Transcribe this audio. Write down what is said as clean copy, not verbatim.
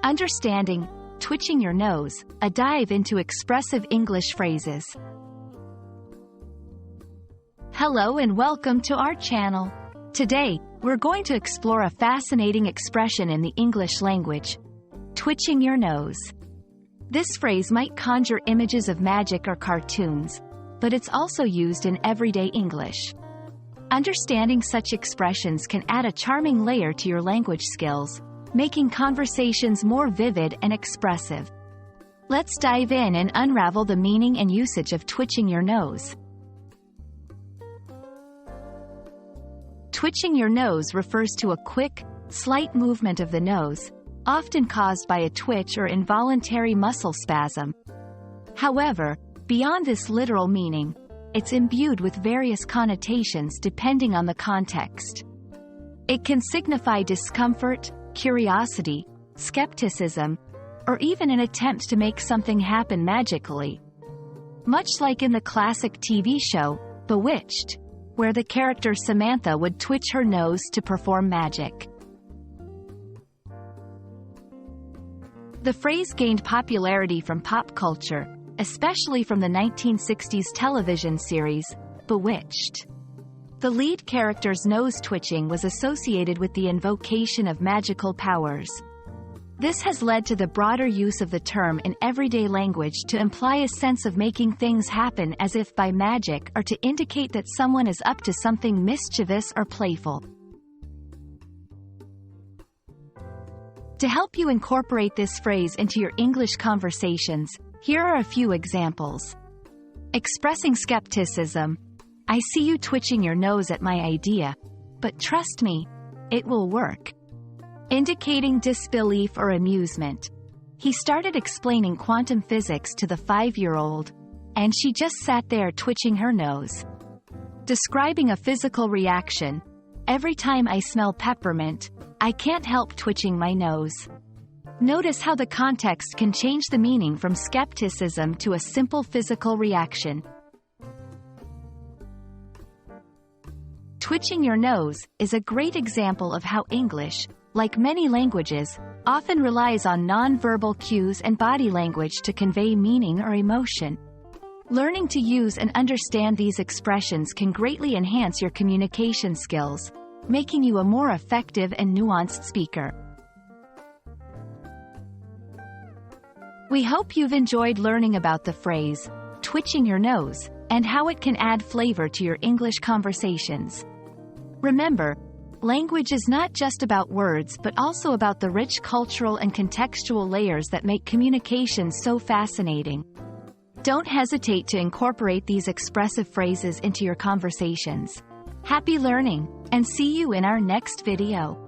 Understanding, twitching your nose, a dive into expressive English phrases. Hello and welcome to our channel. Today, we're going to explore a fascinating expression in the English language: twitching your nose. This phrase might conjure images of magic or cartoons, but it's also used in everyday English. Understanding such expressions can add a charming layer to your language skills, making conversations more vivid and expressive. Let's dive in and unravel the meaning and usage of twitching your nose. Twitching your nose refers to a quick, slight movement of the nose, often caused by a twitch or involuntary muscle spasm. However, beyond this literal meaning, it's imbued with various connotations depending on the context. It can signify discomfort, curiosity, skepticism, or even an attempt to make something happen magically. Much like in the classic TV show, Bewitched, where the character Samantha would twitch her nose to perform magic. The phrase gained popularity from pop culture, especially from the 1960s television series, Bewitched. The lead character's nose twitching was associated with the invocation of magical powers. This has led to the broader use of the term in everyday language to imply a sense of making things happen as if by magic or to indicate that someone is up to something mischievous or playful. To help you incorporate this phrase into your English conversations, here are a few examples. Expressing skepticism: I see you twitching your nose at my idea, but trust me, it will work. Indicating disbelief or amusement: he started explaining quantum physics to the 5-year-old, and she just sat there twitching her nose. Describing a physical reaction: every time I smell peppermint, I can't help twitching my nose. Notice how the context can change the meaning from skepticism to a simple physical reaction. Twitching your nose is a great example of how English, like many languages, often relies on non-verbal cues and body language to convey meaning or emotion. Learning to use and understand these expressions can greatly enhance your communication skills, making you a more effective and nuanced speaker. We hope you've enjoyed learning about the phrase, twitching your nose, and how it can add flavor to your English conversations. Remember, language is not just about words but also about the rich cultural and contextual layers that make communication so fascinating. Don't hesitate to incorporate these expressive phrases into your conversations. Happy learning, and see you in our next video.